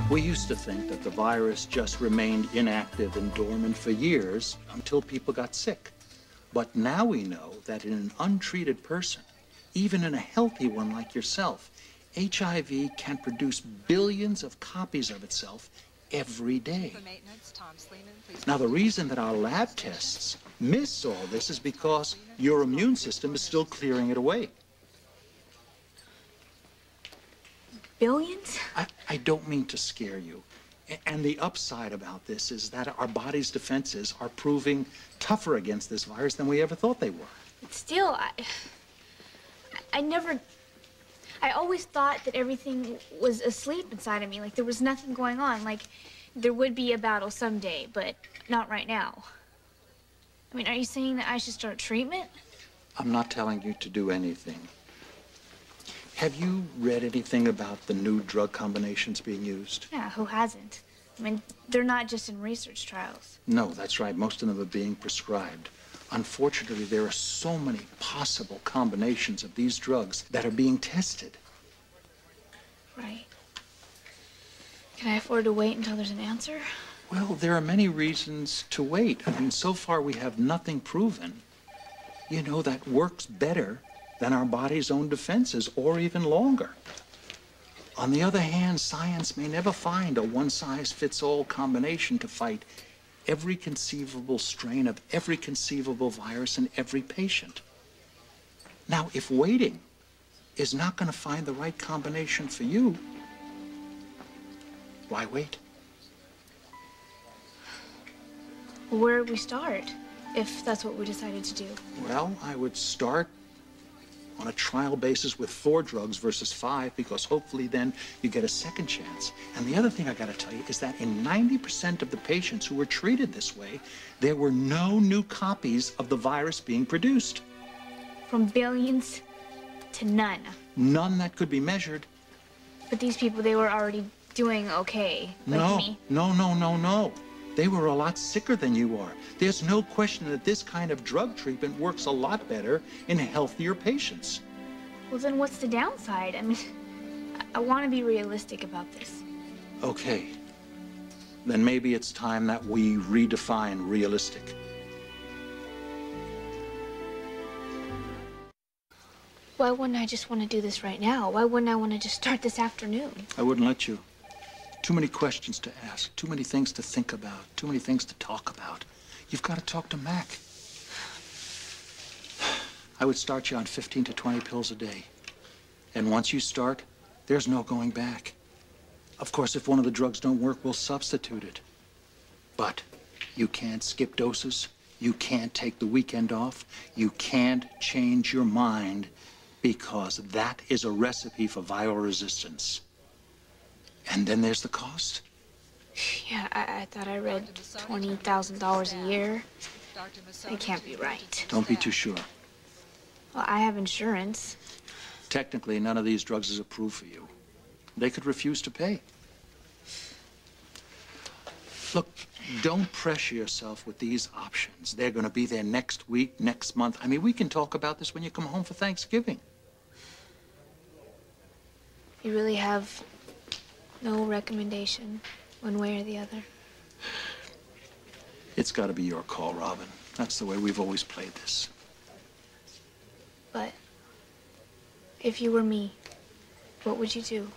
We used to think that the virus just remained inactive and dormant for years until people got sick. But now we know that in an untreated person, even in a healthy one like yourself, HIV can produce billions of copies of itself every day. Now, the reason that our lab tests miss all this is because your immune system is still clearing it away. Billions? I don't mean to scare you. And the upside about this is that our body's defenses are proving tougher against this virus than we ever thought they were. But still, I always thought that everything was asleep inside of me, like there was nothing going on, like there would be a battle someday, but not right now. I mean, are you saying that I should start treatment? I'm not telling you to do anything. Have you read anything about the new drug combinations being used? Yeah, who hasn't? I mean, they're not just in research trials. No, that's right. Most of them are being prescribed. Unfortunately, there are so many possible combinations of these drugs that are being tested. Right. Can I afford to wait until there's an answer? Well, there are many reasons to wait. I mean, so far we have nothing proven, you know, that works better than our body's own defenses, or even longer. On the other hand, science may never find a one-size-fits-all combination to fight every conceivable strain of every conceivable virus in every patient. Now, if waiting is not going to find the right combination for you, why wait? Where do we start, if that's what we decided to do? Well, I would start on a trial basis with 4 drugs versus 5, because hopefully then you get a second chance. And the other thing I gotta tell you is that in 90% of the patients who were treated this way, there were no new copies of the virus being produced. From billions to none. None that could be measured. But these people, they were already doing okay, like me. No. They were a lot sicker than you are. There's no question that this kind of drug treatment works a lot better in healthier patients. Well, then what's the downside? I mean, I want to be realistic about this. Okay. Then maybe it's time that we redefine realistic. Why wouldn't I just want to do this right now? Why wouldn't I want to just start this afternoon? I wouldn't let you. Too many questions to ask, too many things to think about, too many things to talk about. You've got to talk to Mac. I would start you on 15 to 20 pills a day. And once you start, there's no going back. Of course, if one of the drugs don't work, we'll substitute it. But you can't skip doses. You can't take the weekend off. You can't change your mind, because that is a recipe for viral resistance. And then there's the cost. Yeah, I thought I read $20,000 a year. It can't be right. Don't be too sure. Well, I have insurance. Technically, none of these drugs is approved for you. They could refuse to pay. Look, don't pressure yourself with these options. They're going to be there next week, next month. I mean, we can talk about this when you come home for Thanksgiving. You really have no recommendation, one way or the other? It's got to be your call, Robin. That's the way we've always played this. But if you were me, what would you do?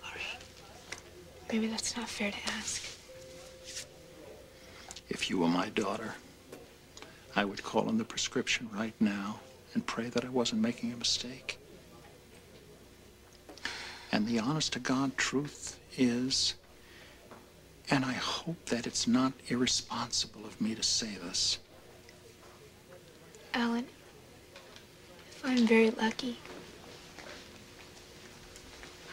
All right. Maybe that's not fair to ask. If you were my daughter, I would call in the prescription right now and pray that I wasn't making a mistake. And the honest-to-God truth is, and I hope that it's not irresponsible of me to say this. Alan, if I'm very lucky,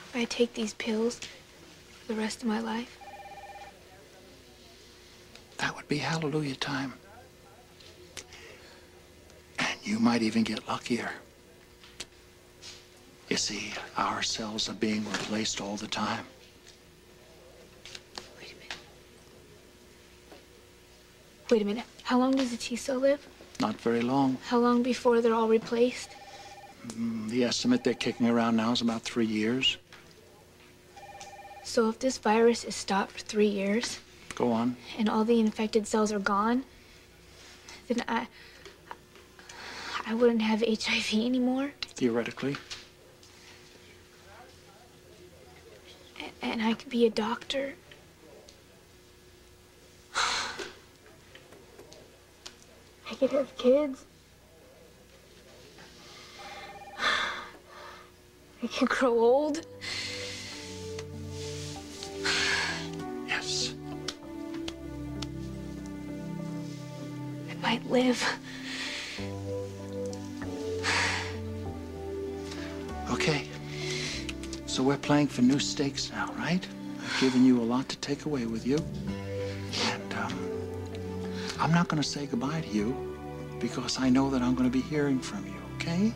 if I take these pills for the rest of my life, that would be hallelujah time. You might even get luckier. You see, our cells are being replaced all the time. Wait a minute. How long does a T cell live? Not very long. How long before they're all replaced? The estimate they're kicking around now is about 3 years. So if this virus is stopped for 3 years... Go on. ...and all the infected cells are gone, then I wouldn't have HIV anymore? Theoretically. And I could be a doctor? I could have kids? I could grow old? Yes. I might live. Okay. So we're playing for new stakes now, right? I've given you a lot to take away with you. And, I'm not going to say goodbye to you because I know that I'm going to be hearing from you, okay?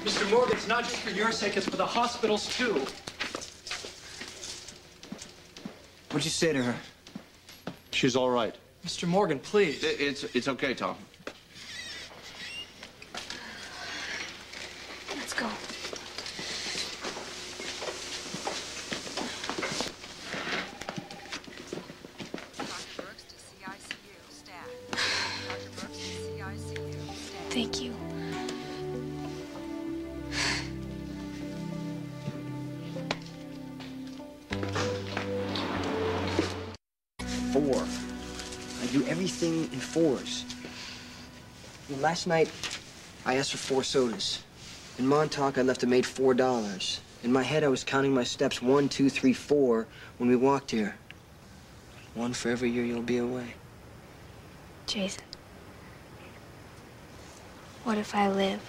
Mr. Morgan, it's not just for your sake, it's for the hospital's too. What'd you say to her? She's all right. Mr. Morgan, please. It's okay, Tom. Let's go. Dr. Brooks to CICU staff. Dr. Brooks to CICU staff. Thank you. Four. I do everything in fours. Last night, I asked for 4 sodas. In Montauk, I left a maid $4. In my head, I was counting my steps 1, 2, 3, 4 when we walked here. 1 for every year you'll be away. Jason, what if I live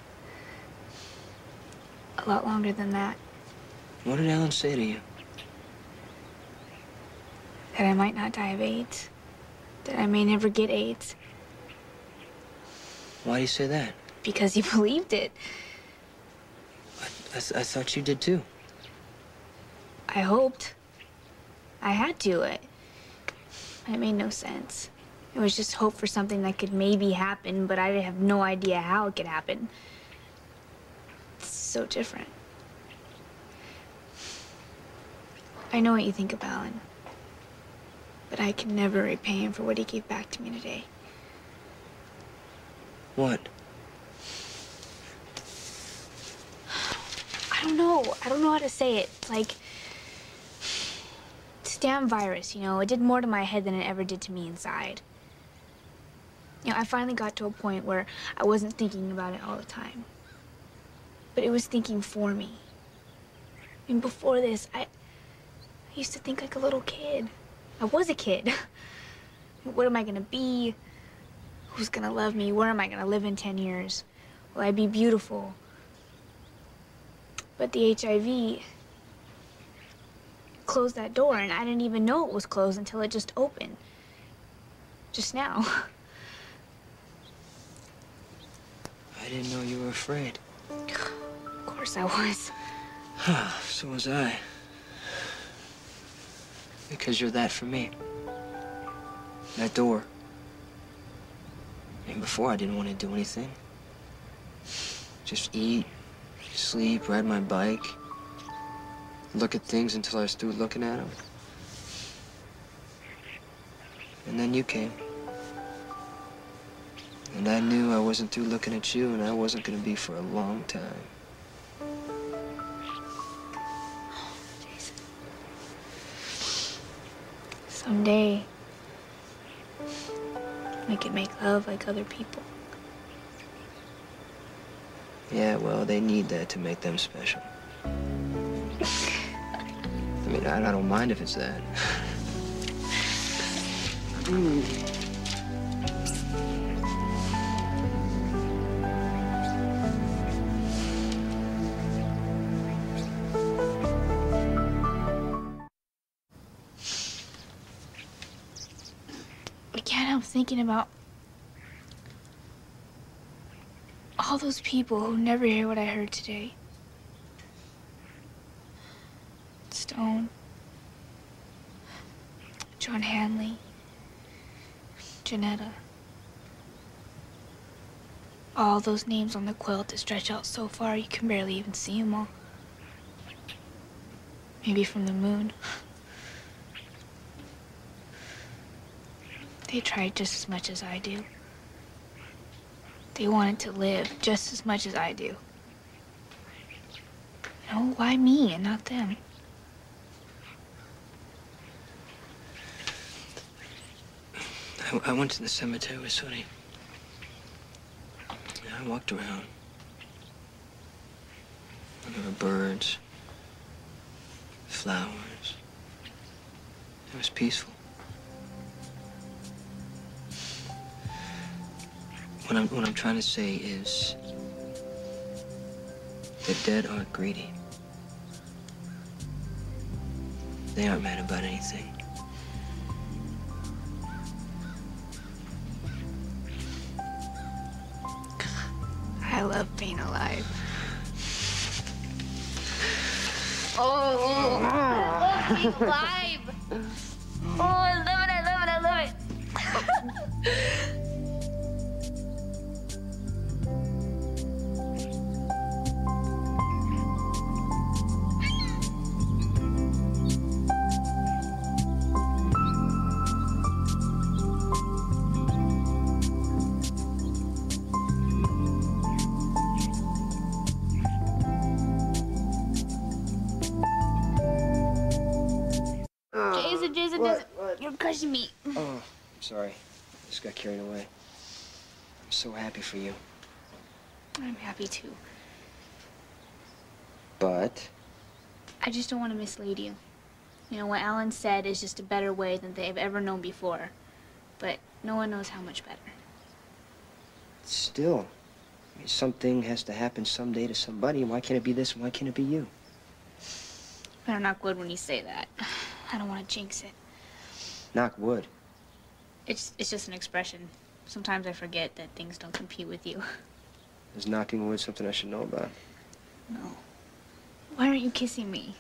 a lot longer than that? What did Ellen say to you? That I might not die of AIDS? That I may never get AIDS? Why do you say that? Because he believed it. I thought you did too. I hoped. I had to. It made no sense. It was just hope for something that could maybe happen, but I have no idea how it could happen. It's so different. I know what you think of Alan, but I can never repay him for what he gave back to me today. What? I don't know. I don't know how to say it. It's like this damn virus, you know, it did more to my head than it ever did to me inside. You know, I finally got to a point where I wasn't thinking about it all the time. But it was thinking for me. I mean, before this, I used to think like a little kid. I was a kid. What am I gonna be? Who's gonna love me? Where am I gonna live in 10 years? Will I be beautiful? But the HIV closed that door, and I didn't even know it was closed until it just opened. Just now. I didn't know you were afraid. Of course I was. So was I. Because you're that for me. That door. And before, I didn't want to do anything. Just eat, sleep, ride my bike, look at things until I was through looking at them. And then you came. And I knew I wasn't through looking at you, and I wasn't going to be for a long time. Jason. Someday, we could make love like other people. Yeah, well, they need that to make them special. I mean, I don't mind if it's that. I can't help thinking about all those people who never hear what I heard today. It's Stone, John Hanley, Janetta. All those names on the quilt that stretch out so far you can barely even see them all. Maybe from the moon. They tried just as much as I do. They wanted to live just as much as I do. No, why me and not them? I went to the cemetery with Sonny. I walked around. There were birds, flowers. It was peaceful. What I'm trying to say is the dead aren't greedy. They aren't mad about anything. I love being alive. Oh, I love being alive. Oh, I love it, I love it, I love it. Jason, What? you're crushing me. Oh, I'm sorry. I just got carried away. I'm so happy for you. I'm happy too. But I just don't want to mislead you. You know, what Alan said is just a better way than they've ever known before. But no one knows how much better. still, I mean, something has to happen someday to somebody. Why can't it be this and why can't it be you? Better knock wood when you say that. I don't want to jinx it. Knock wood. It's just an expression. Sometimes I forget that things don't compete with you. Is knocking wood something I should know about? No. Why aren't you kissing me?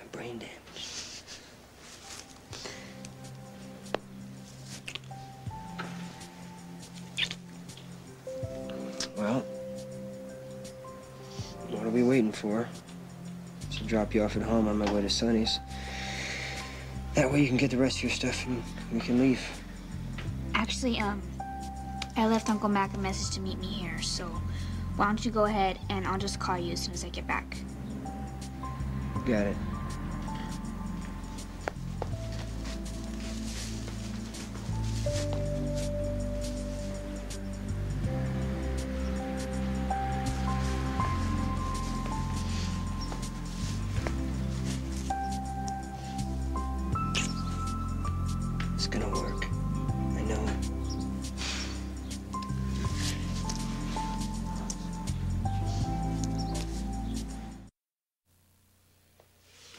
I'm brain damaged. Well, what are we waiting for? To drop you off at home on my way to Sonny's. That way you can get the rest of your stuff and we can leave. Actually, I left Uncle Mac a message to meet me here, so why don't you go ahead and I'll just call you as soon as I get back. Got it. It's gonna work. I know it.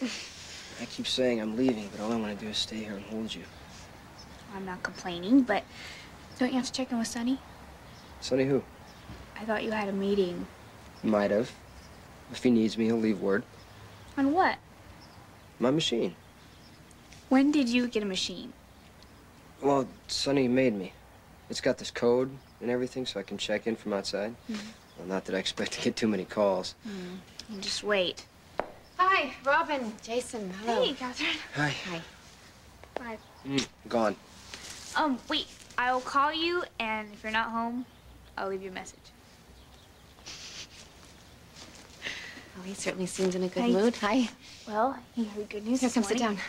I keep saying I'm leaving, but all I want to do is stay here and hold you. I'm not complaining, but don't you have to check in with Sonny? Sonny who? I thought you had a meeting. Might have. If he needs me, he'll leave word. On what? My machine. When did you get a machine? Well, Sonny made me. It's got this code and everything, so I can check in from outside. Well, not that I expect to get too many calls. You just wait. Hi, Robin, Jason, hello. Hey, Catherine. Hi. Hi. Bye. Gone. Wait. I'll call you, and if you're not home, I'll leave you a message. Oh, he certainly seems in a good Hi. mood. Hi. Well, you have good news Here, this come sit morning. down.